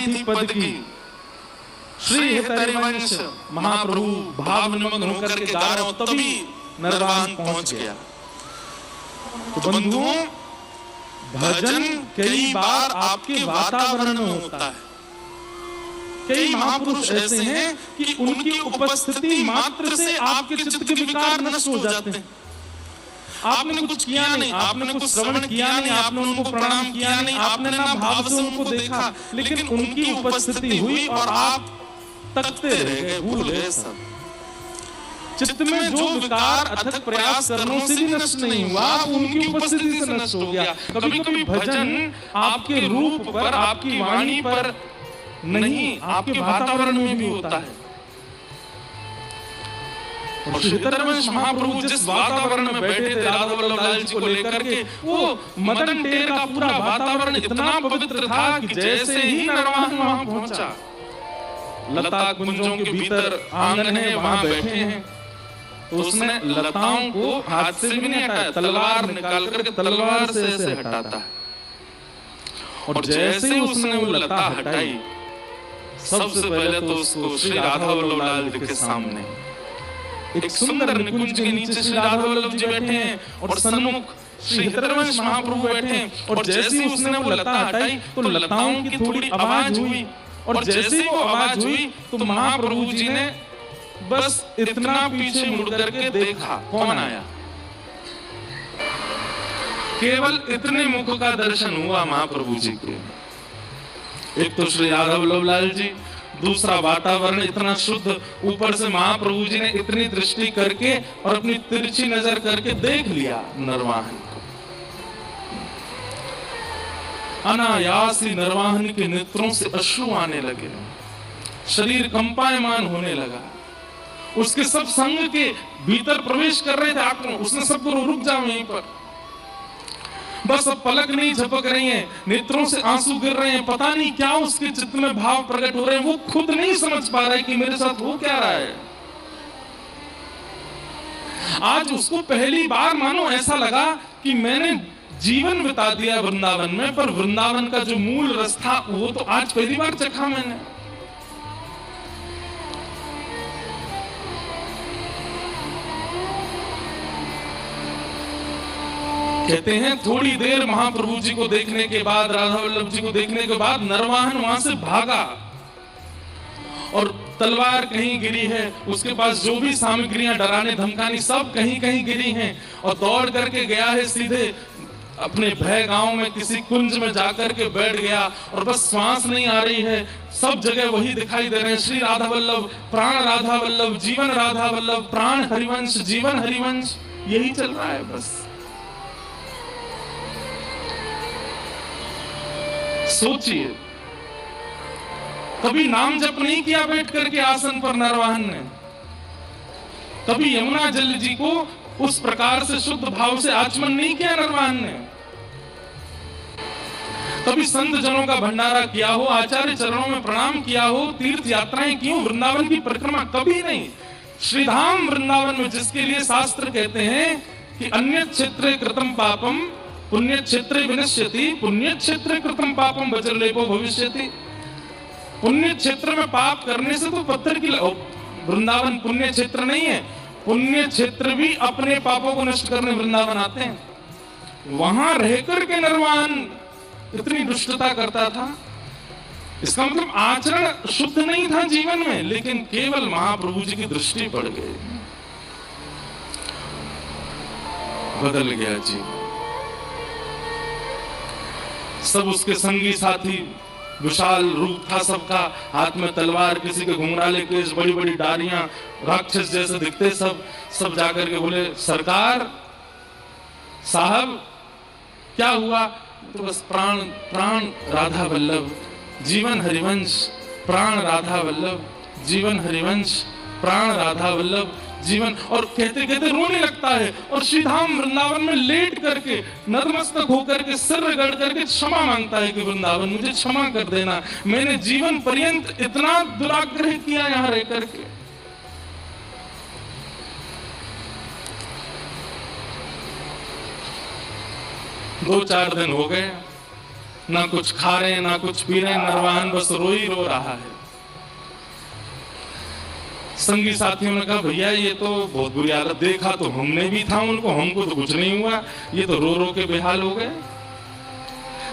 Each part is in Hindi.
थी पद की, श्री हरिवंश महाप्रभु भाव निमग्न होकर के गा रहे हो, तभी नरवाहन पहुंच गया। तो बंधुओं, भजन कई बार आपके वातावरण में होता है। कई महापुरुष ऐसे हैं कि उनकी उपस्थिति मात्र से आपके चित्त के विकार नष्ट हो जाते हैं। आपने कुछ किया नहीं, आपने कुछ श्रवण किया नहीं, आपने उनको प्रणाम किया नहीं, आपने ना भाव से उनको देखा, लेकिन उनकी उपस्थिति हुई और आप तकते रह गए, भूल गए सब। चित्त में जो विकार अथक प्रयास करने से भी नष्ट नहीं हुआ, उनकी उपस्थिति से नष्ट हो गया। कभी कभी भजन आपके रूप पर, आपकी वाणी पर नहीं, आपके वातावरण में भी होता है। और श्री हरिवंश महाप्रभु जिस वातावरण में बैठे थे राधा वल्लभ लाल जी को लेकर के, वो मदन टेर का पूरा वातावरण इतना पवित्र था कि जैसे ही नरवाहन वहां पहुंचा, लता कुंजों के भीतर आंगन है, वहां बैठे हैं, तो उसने लताओं को हाथ से भी नहीं हटाया, तलवार निकाल करके तलवार से ऐसे हटाता है। और जैसे ही उसने वो लता हटाई, सबसे पहले तो उसको श्री राधा वल्लभ लाल जी के सामने एक सुंदर निकुंज के नीचे श्री राधा वल्लभ जी बैठे हैं और सन्मुख श्री हरिवंश महाप्रभु बैठे हैं। और जैसे ही उसने वो लता हटाई तो लताओं की थोड़ी आवाज हुई, और जैसे ही वो आवाज हुई तो महाप्रभु जी ने बस इतना पीछे मुड़ करके देखा, कौन आया। केवल इतने मुख का दर्शन हुआ महाप्रभु जी के। एक तो श्री राधा वल्लभ लाल जी, दूसरा वातावरण इतना शुद्ध, ऊपर से महाप्रभु जी ने इतनी दृष्टि करके और अपनी तिरछी नजर करके देख लिया नरवाहन को। अनायास ही नरवाहन के नेत्रों से अश्रु आने लगे, शरीर कंपायमान होने लगा। उसके सब संग के भीतर प्रवेश कर रहे थे आंखों, उसने सबको रुक जाओ यहीं पर, बस अब पलक नहीं झपक रही है, नेत्रों से आंसू गिर रहे हैं, पता नहीं क्या उसके चित्त में भाव प्रकट हो रहे हैं, वो खुद नहीं समझ पा रहा है कि मेरे साथ हो क्या रहा है। आज उसको पहली बार मानो ऐसा लगा कि मैंने जीवन बिता दिया वृंदावन में, पर वृंदावन का जो मूल रस था वो तो आज पहली बार चखा मैंने। कहते हैं थोड़ी देर महाप्रभु जी को देखने के बाद, राधा वल्लभ जी को देखने के बाद नरवाहन वहां से भागा और तलवार कहीं गिरी है, उसके पास जो भी सामग्रियां डराने धमकाने सब कहीं कहीं गिरी हैं, और दौड़ करके गया है सीधे अपने भय गांव में किसी कुंज में जाकर के बैठ गया, और बस श्वास नहीं आ रही है, सब जगह वही दिखाई दे रहे हैं, श्री राधा वल्लभ, प्राण राधा वल्लभ, जीवन राधा वल्लभ, प्राण हरिवंश, जीवन हरिवंश, यही चल रहा है बस। सोचिए, कभी नाम जप नहीं किया बैठ करके आसन पर नरवाहन ने, कभी यमुना जल जी को उस प्रकार से शुद्ध भाव से आचमन नहीं किया नरवाहन ने, कभी संत जनों का भंडारा किया हो, आचार्य चरणों में प्रणाम किया हो, तीर्थ यात्राएं की हो, वृंदावन की परिक्रमा कभी नहीं। श्रीधाम वृंदावन में जिसके लिए शास्त्र कहते हैं कि अन्य क्षेत्रे कृतम पापम पुण्य क्षेत्रे विनश्यति, पुण्य क्षेत्रे कृतम पापम वज्रलेपो भविष्यति। पुण्य क्षेत्र में पाप करने से तो पत्थर की, वृंदावन पुण्य क्षेत्र नहीं है, पुण्य क्षेत्र भी अपने पापों को नष्ट करने वृंदावन आते हैं। वहां रहकर के नरवाहन इतनी दुष्टता करता था, इसका मतलब आचरण शुद्ध नहीं था जीवन में, लेकिन केवल महाप्रभु जी की दृष्टि पड़ गई, बदल गया जीवन। सब उसके संगी साथी, विशाल रूप था सबका, हाथ में तलवार, किसी के घुंघराले केस, बड़ी बड़ी डारियां, राक्षस जैसे दिखते सब जाकर के बोले सरकार साहब क्या हुआ, तो बस प्राण प्राण राधा वल्लभ, जीवन हरिवंश, प्राण राधा वल्लभ, जीवन हरिवंश, प्राण राधा वल्लभ, जीवन। और कहते कहते रोने लगता है, और श्रीधाम वृंदावन में लेट करके नतमस्तक होकर के सिर रगड़ करके क्षमा मांगता है कि वृंदावन मुझे क्षमा कर देना, मैंने जीवन पर्यंत इतना दुराग्रह किया यहां रह करके। दो चार दिन हो गए, ना कुछ खा रहे हैं ना कुछ पी रहे हैं, नरवाहन बस रो ही रो रहा है। संगी साथियों ने कहा भैया ये तो बहुत बुरी हालत, देखा तो हमने भी था उनको, हमको तो कुछ नहीं हुआ, ये तो रो रो के बेहाल हो गए।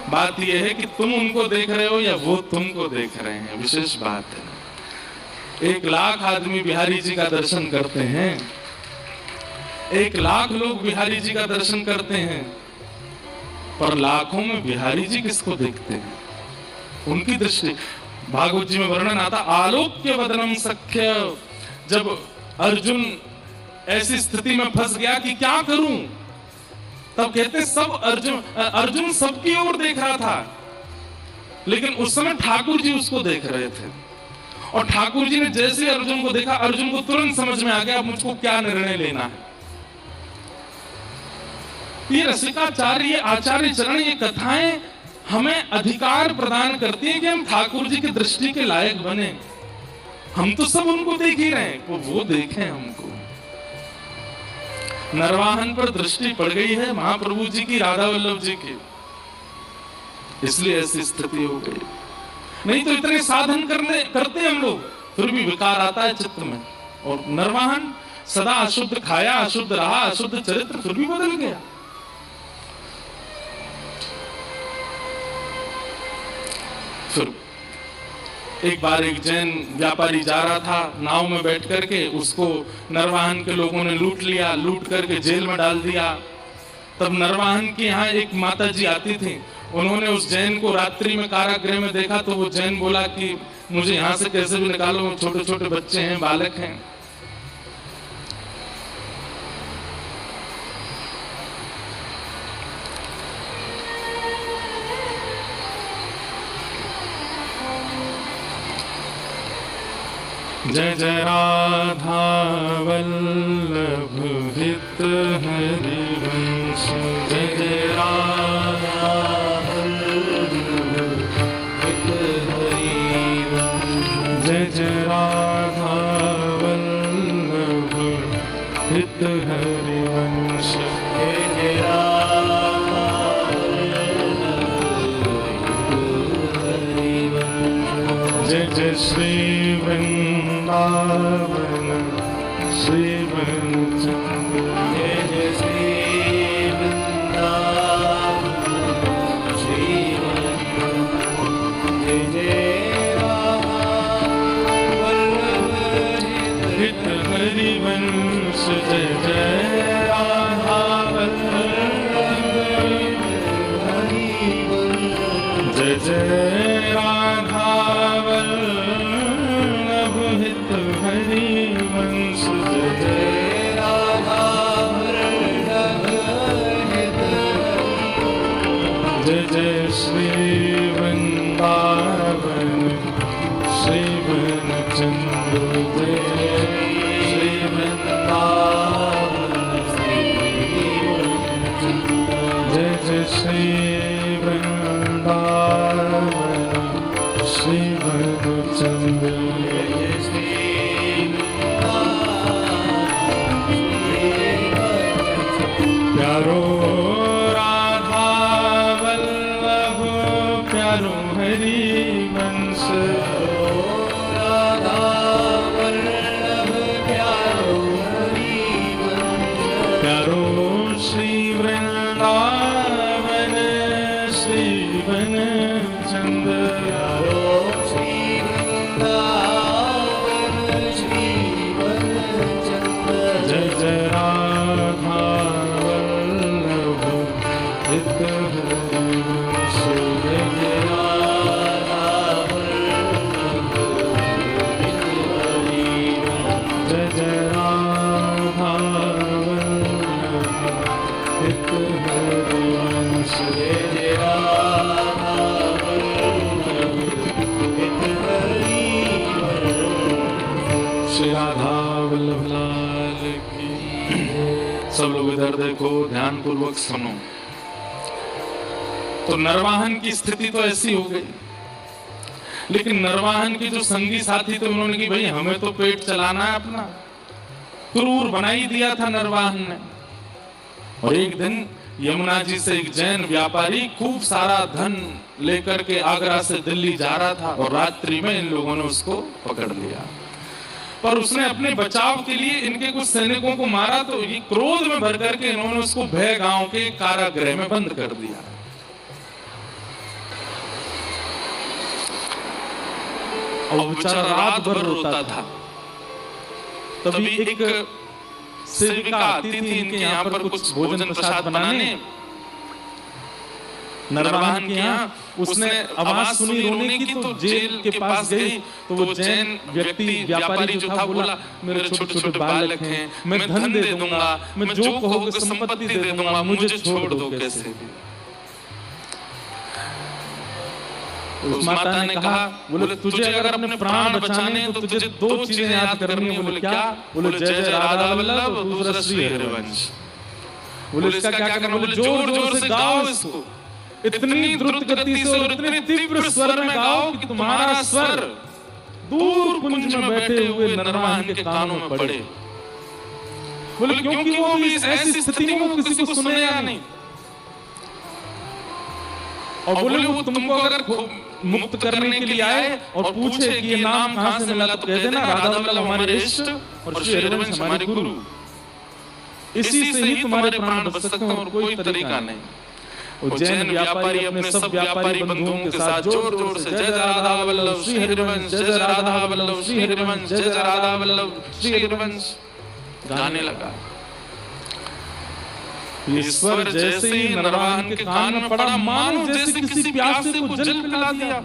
बात यह है कि तुम उनको देख रहे हो या वो तुमको देख रहे हैं, विशेष बात है। 1 लाख आदमी बिहारी जी का दर्शन करते हैं, 1 लाख लोग बिहारी जी का दर्शन करते हैं, पर लाखों में बिहारी जी किसको देखते हैं? उनकी दृष्टि। भागवत जी में वर्णन आता, आलोक्य वदनम सख्य। जब अर्जुन ऐसी स्थिति में फंस गया कि क्या करूं, तब कहते सब अर्जुन सबकी ओर देख रहा था, लेकिन उस समय ठाकुर जी उसको देख रहे थे। और ठाकुर जी ने जैसे अर्जुन को देखा, अर्जुन को तुरंत समझ में आ गया मुझको क्या निर्णय लेना है। ये रसिकाचार्य, ये आचार्य चरण, ये कथाएं हमें अधिकार प्रदान करती हैं कि हम ठाकुर जी की दृष्टि के लायक बने। हम तो सब उनको देख ही रहे हैं, वो देखें हमको। नरवाहन पर दृष्टि पड़ गई है महाप्रभु जी की, राधा वल्लभ जी की, इसलिए ऐसी स्थिति हो गई। नहीं तो इतने साधन करते हम लोग, फिर भी विकार आता है चित्त में। और नरवाहन सदा अशुद्ध खाया, अशुद्ध रहा, अशुद्ध चरित्र, फिर भी बदल गया। फिर एक बार एक जैन व्यापारी जा रहा था नाव में बैठ करके, उसको नरवाहन के लोगों ने लूट लिया, लूट करके जेल में डाल दिया। तब नरवाहन के यहाँ एक माता जी आती थी, उन्होंने उस जैन को रात्रि में कारागृह में देखा, तो वो जैन बोला कि मुझे यहाँ से कैसे भी निकालो, छोटे छोटे बच्चे हैं, बालक हैं। जय जय राधा वल्लभ हित हरिवंश, जय जय राधा वल्लभ हित हरिवंश, जय जय राधा वल्लभ हित हरिवंश, जय जय राधा वल्लभ हरिवंश, जय जय श्री वृंदावन श्री वनचंद्र, जय जय श्री वृंदावन श्री वनचंद्र, जय जय राधा वल्लभ हित हरिवंश, जय जय राधा वल्लभ हित हरिवंश, जय जय राधा हरिवंश, जय जय राधा वल्लभ हित, जय जय श्री वृंदावन श्री वनचंद्र, जय जय श्री वृंदावन श्री वनचंद्र, जय जय श्री वृंदावन श्री वनचंद्र, प्यारो राधा वल्लभ प्यारो हरिवंश, राधा वल्लभ प्यारो हरिवंश, प्यारो श्री वृंदावन श्री वनचंद्र, प्यारो श्री वृंदावन श्री वनचंद्र, जय जय राधा हित हरिवंश, जय जय राधा वल्लभ हित हरिवंश, जय जय राधा वल्लभ हित हरिवंश, जय जय राधा वल्लभ हित हरिवंश। श्री राधा वल्लभ लाल की। सब लोग इधर देखो, ध्यान पूर्वक सुनो। तो नरवाहन की स्थिति तो ऐसी हो गई, लेकिन नरवाहन के जो संगी साथी थे उन्होंने कि भाई हमें तो पेट चलाना है अपना, क्रूर बना ही दिया था नरवाहन ने। और एक दिन यमुना जी से एक जैन व्यापारी खूब सारा धन लेकर के आगरा से दिल्ली जा रहा था और रात्रि में इन लोगों ने उसको पकड़ लिया। पर उसने अपने बचाव के लिए इनके कुछ सैनिकों को मारा, तो ये क्रोध में भर करके इन्होंने उसको भय गांव के कारागृह में बंद कर दिया। और बेचारा रात भर रोता था। तभी एक सेविका आती थी इनके यहाँ पर कुछ भोजन प्रसाद बनाने, नरवाहन के यहाँ। उसने आवाज सुनी रोने की, तो जेल के पास गई। तो वो जैन व्यक्ति व्यापारी जो था बोला, मेरे छोटे छोटे बालक हैं, मैं धन दे दूंगा, मैं जो कहोगे संपत्ति दे दूंगा, मुझे छोड़ दो कैसे भी। उस माता ने कहा, बोले तुझे अगर अपने प्राण बचाने तो तुझे दो चीजें याद करनी है। बोले क्या? बोले जय जय राधा वल्लभ, दूसरा श्री हरिवंश। बोले इसका क्या करना? बोले जोर जोर से गाओ इसको, इतनी द्रुत गति से और इतने तीव्र स्वर में गाओ कि तुम्हारा स्वर दूर कुंज में बैठे हुए नरवाहन के कानों में पड़े। बोले क्योंकि वो भी ऐसी स्थिति में वो किसी को सुनेगा नहीं। और बोले वो तुमको अगर मुक्त करने के लिए आए और पूछे कि ये नाम कहां से मिला, तो कह देना राधा वल्लभ हमारे इष्ट और श्री हरिवंश हमारे गुरु, इसी से ही तुम्हारे प्राण बच सकते हैं और कोई तरीका नहीं। और जैन व्यापारी अपने सब व्यापारी बंधुओं के साथ जोर जोर से जय जय राधा वल्लभ श्री हरिवंश, जय जय राधा वल्लभ श्री हरिवंश, जय जय राधा वल्लभ श्री हरिवंश गाने लगा। ईश्वर जैसे ही नरवाहन के कान में पड़ा, मानो जैसे किसी प्यासे को जल पिला दिया।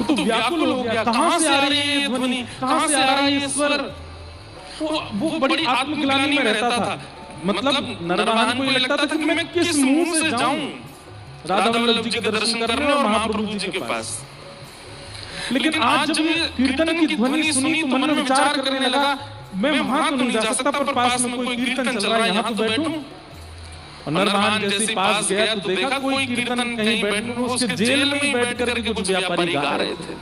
तो व्याकुल हो गया, कहां से आ रही है ये ध्वनि, कहां से आ रहा है ये स्वर। वो बड़ी आत्मग्लानि में रहता था। मतलब नरवाहन को ये लगता था कि मैं किस मुंह से जाऊं राधा वल्लभ जी के दर्शन करने और महाप्रभु जी के पास। लेकिन आज जब ये कीर्तन की ध्वनि सुनी तो मन में विचार करने लगा, मैं वहां तो नहीं जा सकता, पर पास में कोई कीर्तन चल रहा है, यहाँ तो बैठूं। और नरवाहन जैसे पास गया तो देखा कोई कीर्तन कहीं बैठ, उसके जेल में ही बैठ करके कुछ व्यापारी गा रहे थे।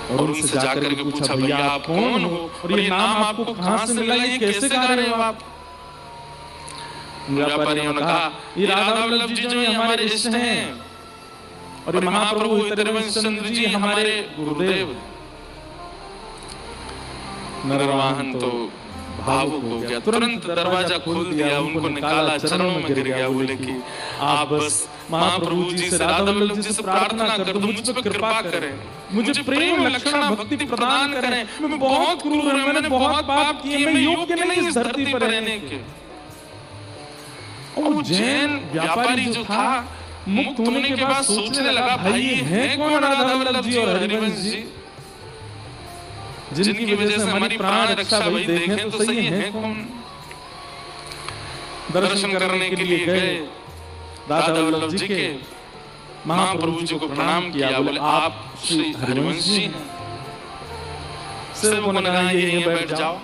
और उनसे जाकर के पूछा, भैया आप कौन हो और ये नाम आपको कहां से मिला, ये कैसे गा रहे हो आप? व्यापारियों ने कहा, ये राधा वल्लभ जी जो हमारे इष्ट हैं और ये महाप्रभु हरिवंश चंद्र जी हमारे गुरुदेव। नरवाहन तो भावुक हो गया, तुरंत दरवाजा खोल दिया, उनको निकाला, चरणों में गिर गया। बोले कि आप बस महाप्रभु जी से, राधा वल्लभ जी से प्रार्थना कर दो, मुझ पर कृपा करें, मुझे प्रेम लक्षणा भक्ति प्रदान करें। मैं बहुत क्रूर हूं, मैंने बहुत पाप किए, मैं योग्य नहीं इस धरती पर रहने के। और जैन व्यापारी जो था मुक्त होने के बाद सोचने लगा, भाई ये है कौन राधा वल्लभ जी और हरिवंश जी, जिनकी वजह से हमारी प्राण रक्षा भाई देखें तो सही है कौन। दर्शन करने के लिए गए राधा वल्लभ जी के, महाप्रभु जी को प्रणाम किया। बोले आप श्री हरिवंश जी हैं। सेवकों ने कहा ये बैठ जाओ।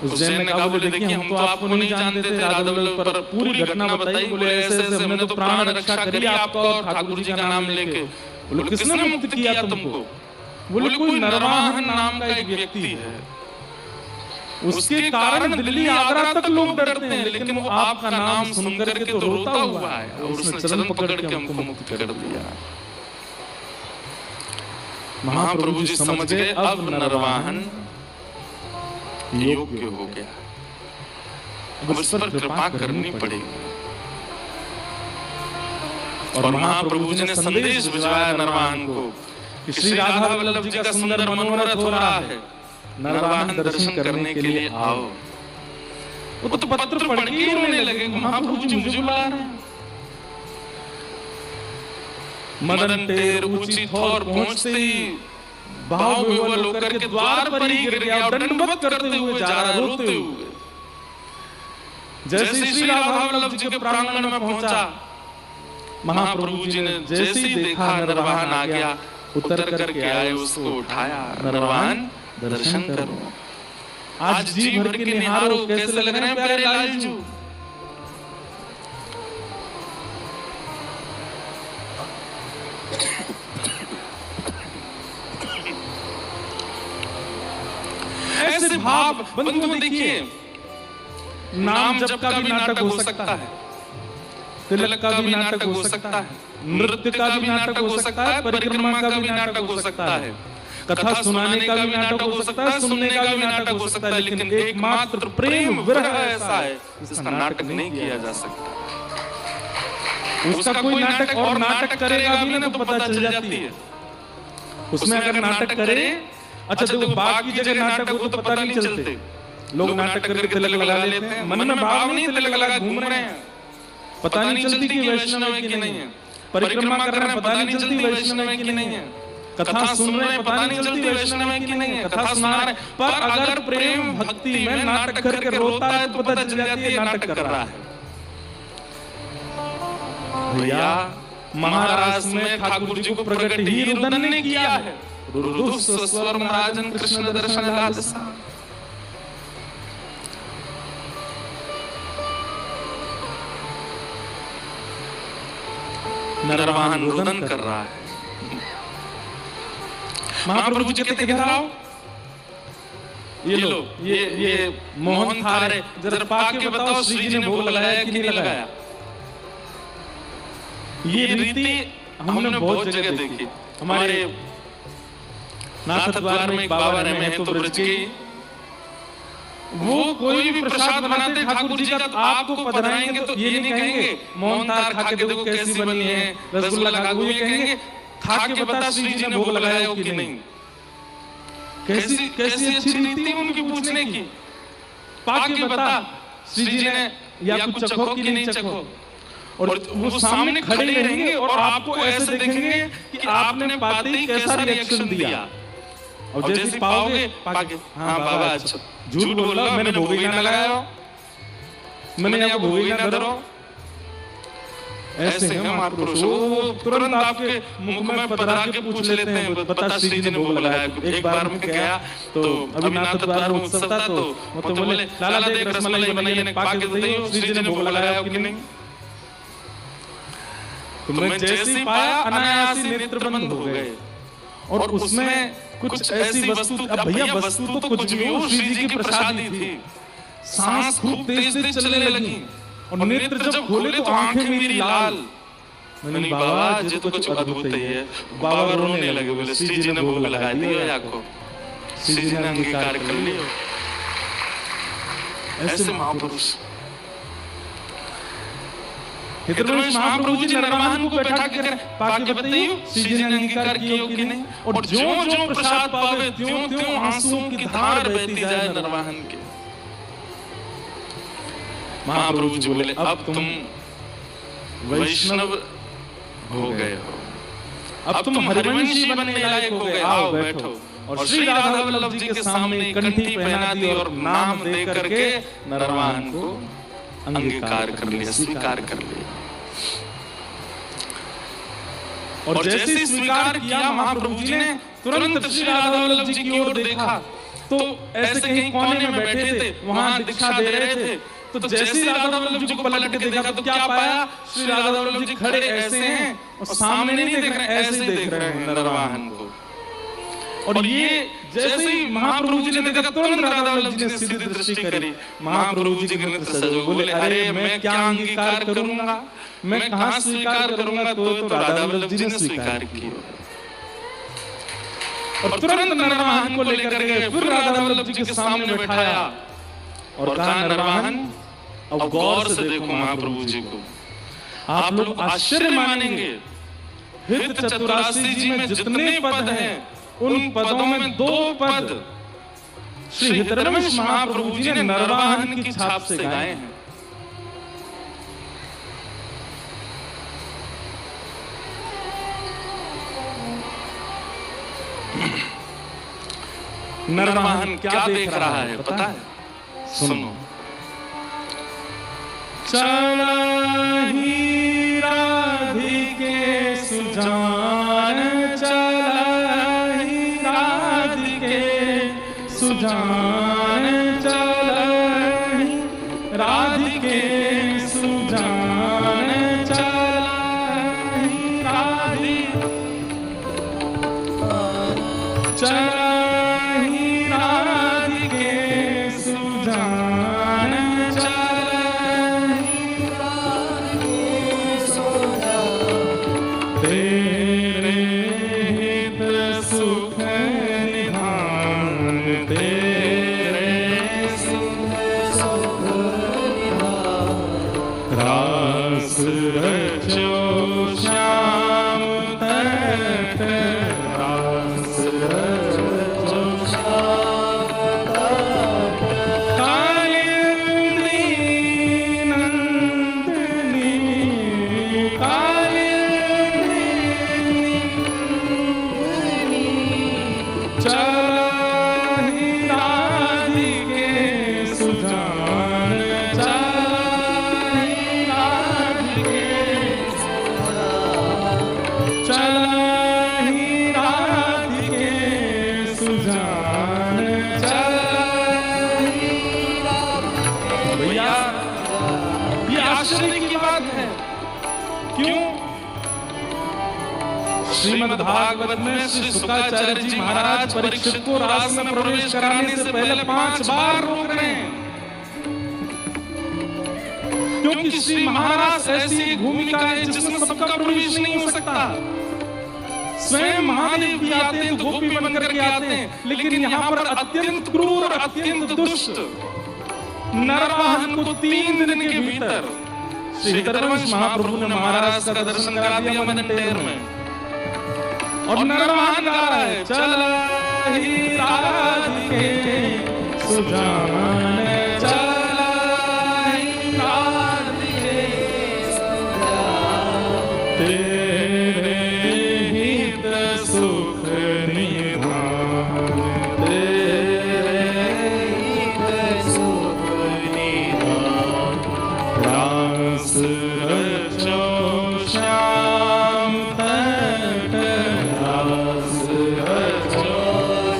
उस जैन ने कहा, बोले देखिए हम तो आपको नहीं जानते थे, राधा वल्लभ पर पूरी घटना बताई। बोले ऐसे ऐसे हमने तो प्राण रक्षा करी आपका और ठाकुर जी का नाम लेके। बोले किसने मुक्त किया तुमको? बोले कोई नरवाहन नाम का एक व्यक्ति है, उसके कारण दिल्ली आगरा तक लोग डरते हैं, लेकिन वो आपका नाम सुनकर के तो रोता हुआ है और उसने चरण पकड़ के हमको मुक्त कर दिया। महाप्रभु जी समझ गए अब नरवाहन योग्य हो गया, अब उस पर कृपा करनी पड़ेगी। और महाप्रभु जी ने संदेश भिजवाया नरवाहन को कि श्री राधा वल्लभ जी का सुंदर मनोरथ हो रहा है, नरवाहन दर्शन करने के लिए आओ। वो तो पत्र पढ़ के रोने लगे, महाप्रभु जी मुझे बुला रहे हैं। मदन टेर ऊंची थोर पहुंचते ही भाव विह्वल होकर के द्वार पर ही गिर गया और दंडवत करते हुए जा रहा, रोते हुए। जैसे श्री राधा वल्लभ जी के प्रांगण में पहुंचा, महाप्रभु जी ने जैसे ही देखा नरवाहन आ गया, उतर करके आए, उसको उठाया, नरवाहन दर्शन करो, आज जी भर के निहारो, कैसे लग रहे हैं प्यारे लालजू। ऐसे भाव। बंधुओं देखिए, नाम जप का भी नाटक हो सकता है, तिलक का भी नाटक हो सकता है, नृत्य का भी नाटक हो सकता है, परिक्रमा का भी नाटक हो सकता है, कथा सुनाने का भी नाटक हो सकता है, सुनने का भी नाटक हो सकता है, लेकिन एकमात्र प्रेम विरह ऐसा है जिसका नाटक नहीं किया जा सकता। उसका कोई नाटक और नाटक करेगा भी ना तो पता चल जाती है उसमें। अगर नाटक करे, अच्छा देखो बाग की जगह नाटक हो तो पता नहीं चलते, लोग नाटक करके तिलक लगा लेते हैं, मन में भाव नहीं, तिलक लगा घूम रहे हैं, पता नहीं चलती कि वैष्णव है कि नहीं है, परिक्रमा कर रहे हैं पता नहीं चलती वैष्णव है कि नहीं है, कथा सुन रहे हैं पता नहीं चलती वैष्णव है कि नहीं है, कथा सुना रहे हैं। पर अगर प्रेम भक्ति में नाटक करके रोता है तो पता चल जाती है नाटक कर रहा है। भैया महाराष्ट्र में ठाकुर जी को प्रकट ही रुदन ने किया है, रुदुः स्वर महाराजन कृष्ण दर्शन लालसा। नरवाहन रुदन कर रहा है। महाप्रभु जी कहते इधर आओ, ये लो, ये मोहन थार है, जरा पाक के बताओ श्री जी ने भोग लगाया कि नहीं लगाया। ये रीति हमने बहुत जगह देखी। हमारे नाथ द्वार में एक बाबा रहे महतो ब्रज के, वो कोई भी प्रसाद बनाते ठाकुर जी का तो आपको पधराएंगे तो ये नहीं कहेंगे मोहन थार खा के देखो कैसी बनी है, रसगुल्ला खा के, ये कहेंगे खा के बता श्री जी ने भोग लगाया हो कि नहीं। कैसी कैसी अच्छी रीति उनकी पूछने की, पाक के बता श्री जी ने या कुछ चखो कि नहीं चखो। और वो सामने खड़े रहेंगे और आपको ऐसे देखेंगे कि आपने पाते ही कैसा रिएक्शन दिया। और जैसे पाओगे पाके, हाँ बाबा अच्छा झूठ बोल रहा, मैंने भोग ही ना लगाया, मैंने यहाँ भोग ही ना धरो। ऐसे हैं महापुरुष, वो तुरंत आपके मुख में पधरा के पूछ लेते हैं बता श्री जी ने भोग लगाया। एक बार मैं गया तो अभी नाथ द्वार में उत्सव था, तो वो तो बोले लाला देख रसमलाई बनाई है, पाक के बताइए श्री जी ने भोग लगाया कि नहीं। तो मैं जैसे ही पाया अनायास ही नेत्र बंद हो गए, और उसमें कुछ ऐसी वस्तु, अब भैया वस्तु तो कुछ भी हो, श्री जी की प्रसादी थी। सांस खूब तेज तेज चलने लगी और नेत्र जब खोले तो आंखें मेरी लाल। मैंने बाबा ये तो कुछ अद्भुत ही है। बाबा रोने लगे, बोले श्री जी ने भोग लगा दिया आपको, श्री जी ने अंगीकार कर लिया। ऐसे महापुरुष महाप्रभु जी नरवाहन को बैठा के पाके बताइए श्री जी ने अंगीकार किया कि नहीं। और ज्यों ज्यों प्रसाद पावे त्यों त्यों आंसुओं की धार बहती जाए नरवाहन के। महाप्रभु जी बोले अब तुम वैष्णव हो गए हो, अब तुम हरिवंशी बनने लायक हो गए, आओ बैठो। और श्री राधा वल्लभ जी के सामने कंठी पहना दी और नाम दे करके नरवाहन को अंगीकार कर लिया, स्वीकार कर लिया। और जैसे ही स्वीकार किया महाप्रभु जी ने तुरंत श्री राधा वल्लभ जी की ओर देखा, तो ऐसे कहीं कोने में बैठे थे, वहां दीक्षा दे रहे थे। तो जैसे ही राधा वल्लभ जी को पलट के देखा तो क्या पाया, श्री राधा वल्लभ जी खड़े ऐसे हैं और सामने नहीं देख रहे, ऐसे ही देख रहे हैं नरवाहन को। और ये जैसे ही महाप्रभु जी ने देखा तुरंत राधा वल्लभ जी ने सीधी दृष्टि करी। महाप्रभु जी के नेत्र सजे, बोले अरे मैं क्या अंगीकार करूंगा, मैं कहां स्वीकार करूंगा, तो राधा वल्लभ जी ने स्वीकार किया। और तुरंत नरवाहन को लेकर गए, फिर राधा वल्लभ जी के सामने बैठाया और कहा नरवाहन अब गौर से देखो महाप्रभु जी को, आप लोग आश्चर्य मानेंगे। हित चतुरासी जी में जितने पद हैं उन पदों में 2 पद श्री हितरमेश महाप्रभु जी ने नरवाहन की छाप से गाए हैं। नरवाहन क्या देख रहा है पता है? सुनो। चला ही राधिके सुजान, चला ही राधिके सुजान, चला ही राधिके सुजान, चला ही राधिके, चला ही राधिके तेरे हित सुख निधान, तेरे सुख निधान, रास रचो श्याम तट, रास रचो श्याम तट, कालिंदी नंदिनी, कालिंदी चलहि राधिके सुजान, चलहि राधिके सुजान, चलहि राधिके सुजान, चलहि राधिके। भैया ये आश्चर्य की बात है। क्यों? श्रीमद् भागवत में श्री शुक्राचार्य जी महाराज परीक्षित को रास में प्रवेश कराने से पहले 5 बार रोक रहे हैं, क्योंकि श्री महाराज ऐसी एक भूमिका है जिसमें सबका प्रवेश नहीं हो सकता। स्वयं महादेव भी आते हैं तो गोपी बनकर के आते हैं, लेकिन यहाँ पर अत्यंत क्रूर और अत्यंत दुष्ट नरवाहन को 3 दिन के भीतर श्री हरिवंश महाप्रभु ने महाराज का दर्शन करा दिया मन टेर में। और नरवाहन गा रहा है, चलहि राधिके सुजान, चलहि राधिके सुजान, तेरे हित सुख निधान, तेरे हित सुख निधान, रास रचो श्याम तट, रास रचो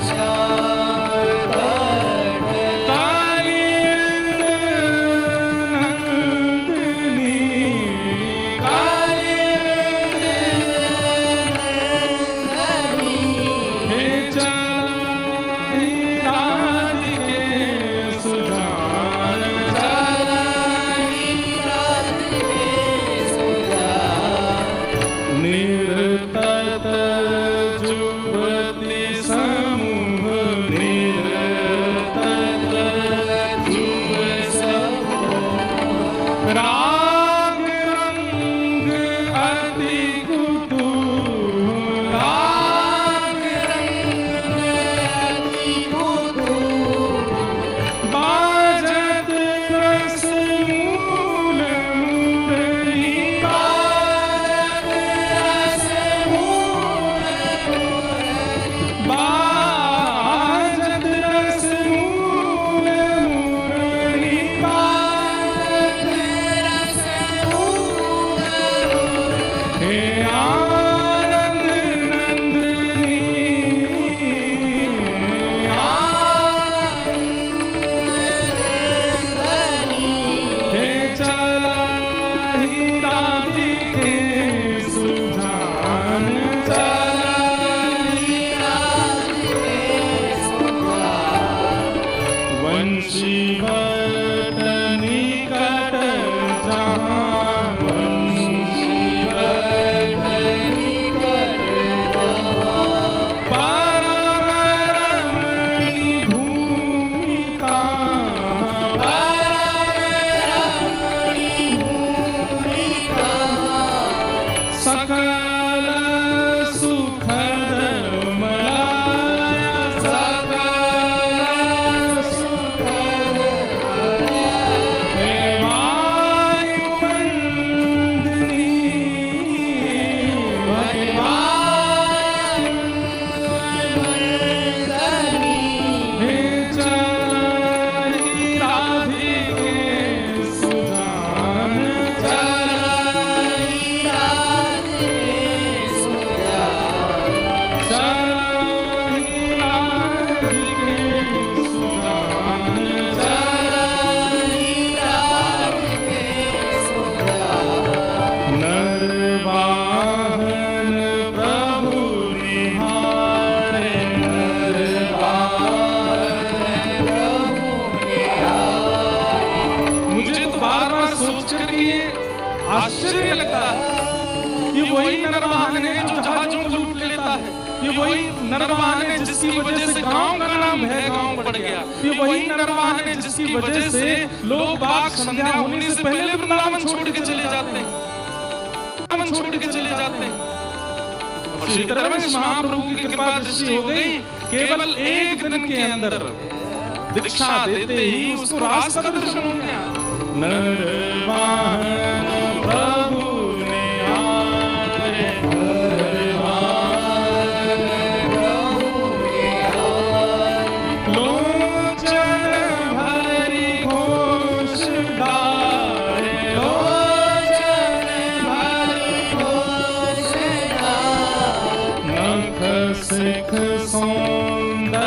श्याम तट, कालिंदी नंदिनी, कालिंदी नंदिनी, हे चलहि राधिके सुजान, चलहि राधिके सुजान, निरतत जुगति समूह, निरतत जुग समूह, राग रंग अति कुतूहल, राग रंग अति कुतूहल, बाजत रस मूल मुरली, बाजत रस मूल मुरली, बाजत रस मूल मुरली, बाजत रस मूल मुरली, हे आनंद नंदिनी, हे चलहि राधिके सुजान, चलहि राधिके सुजान, वंशीवट निकट जहाँ, वंशीवट निकट जहाँ, परम रमणी भूमिका, परम रमणी भूमिका, सकल सुखद मलय, सकल सुखद मलय, हे वायुमंदिनी, हे वायुमंदिनी, हे चलहि राधिके सुजान, चलहि राधिके सुजान, चलहि राधिके सुजान, चलहि राधिके सुजान, नरवाहन प्रभु निहारे, नरवाहन प्रभु निहारे। मुझे तो बार बार सोच कर ये आश्चर्य लगता है कि वो वही नरवाहन है जो जहाजों को लूट लेता है। ये वही नरवाहन है जिसकी वजह से गांव का नाम भय गांव पड़ गया। ये वही नरवाहन है जिसकी वजह से लोग बाग संध्या होने से पहले वृंदावन छोड़ के चले जाते हैं, वृंदावन छोड़ के चले जाते हैं। और श्री रघुवंश महाप्रभु की कृपा दृष्टि हो गई, केवल एक दिन के अंदर दीक्षा देते ही उसको रास का दर्शन हो गया। नरवाहन प्रभु ने आए, लोचन भरी घोष गाए, लोचन भरी घोष गाए, नख सिख सौंदर्य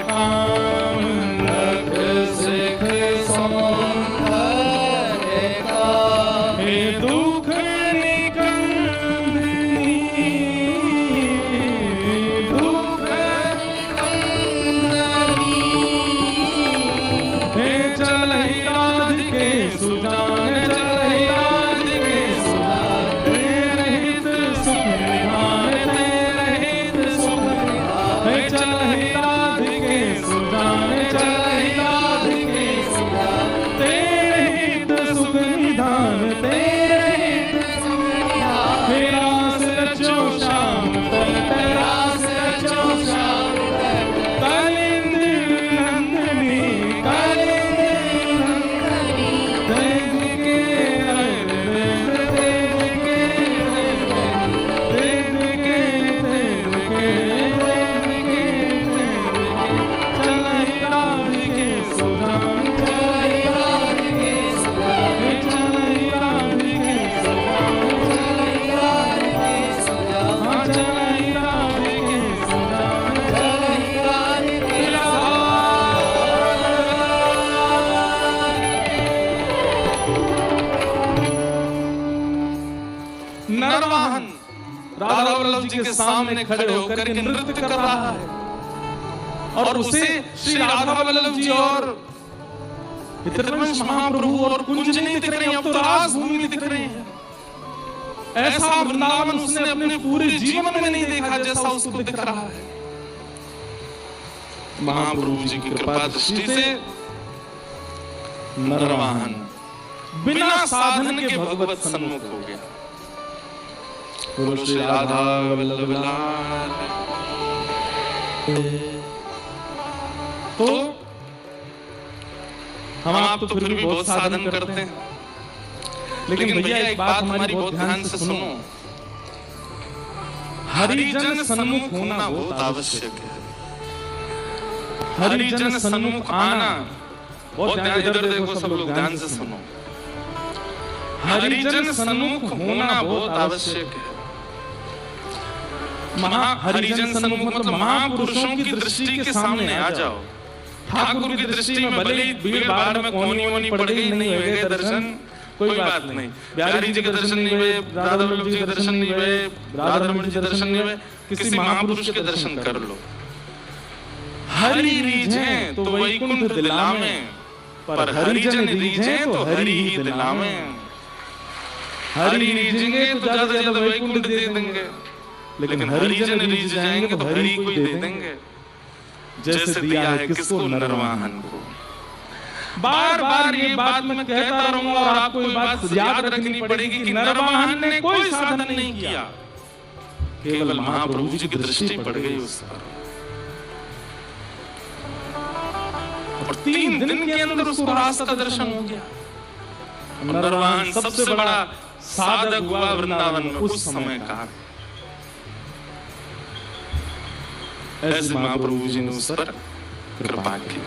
काम, नख सिख सौंदर्य काम, हे दुख निकंदनी, दुख निकंदनी, हे चलहि राधिके सुजान, चलहि राधिके सुजान, तेरे हित सुख निधान, तेरे हित सुख निधान, हे चलहि राधिके सुजान, चलहि राधिके सुजान, तेरे हित सुख निधान, तेरे हित सुख निधान, हे रास रचो श्याम तन, रास रचो श्याम तन, कालिंद नंदनी, कालिंद नंदनी, देव के देव, देव के देव, देव के देव के, देव के देव, चलहि राधिके सुजान, चलहि राधिके सुजान, चलहि राधिके सुजान, चलहि राधिके सुजान, हाँ चलहि राधिके सुजान, चलहि राधिके सुजान। नरवाहन राधा वल्लभ जी के सामने खड़े होकर के नृत्य कर रहा है और उसे श्री राधा वल्लभ जी और रघुवंश महाप्रभु और कुंज नहीं दिख रहे, अब तो रास भूमि दिख रहे हैं। ऐसा वृंदावन उसने अपने पूरे जीवन में नहीं देखा जैसा उसको दिख रहा है। महाप्रभु जी की कृपा दृष्टि से नरवाहन बिना साधन के भगवत सन्मुख हो गया। बोलो श्री राधा वल्लभ लाल। तो हम आप तो फिर भी बहुत साधन करते हैं, लेकिन भैया एक बात हमारी बहुत ध्यान से सुनो, हरिजन सन्मुख होना बहुत आवश्यक है। हरिजन सन्मुख आना बहुत ध्यान, इधर देखो सब लोग ध्यान से सुनो, हरिजन सन्मुख होना बहुत आवश्यक है। हरिजन सन्मुख मतलब महापुरुषों की दृष्टि के सामने आ जाओ। ठाकुर की दृष्टि में भले ही भीड़ भाड़ में कोनी वोनी पड़ गई, नहीं हो गए दर्शन, कोई बात नहीं। बिहारी जी के दर्शन नहीं हुए, राधा वल्लभ जी के दर्शन नहीं हुए, राधा रमण जी के दर्शन नहीं हुए, किसी महापुरुष के दर्शन कर लो। हरि रीझे तो वैकुंठ दिलावे, पर हरिजन रीझे तो हरि ही दिलावे। हरि रीझेंगे तो ज्यादा से ज्यादा वैकुंठ दे देंगे, लेकिन हरिजन रीझ जाएंगे तो हरि को ही दे देंगे। जैसे दिया है किसको? नरवाहन को। बार बार ये बात मैं कहता रहूंगा और आपको ये बात याद रखनी पड़ेगी कि नरवाहन ने कोई साधन नहीं किया, केवल महाप्रभु जी की दृष्टि पड़ गई उस पर। और 3 दिन के अंदर उसको रास का दर्शन हो गया। नरवाहन सबसे बड़ा साधक हुआ वृंदावन में उस समय का। ऐसे महाप्रभु जी ने उस पर कृपा की।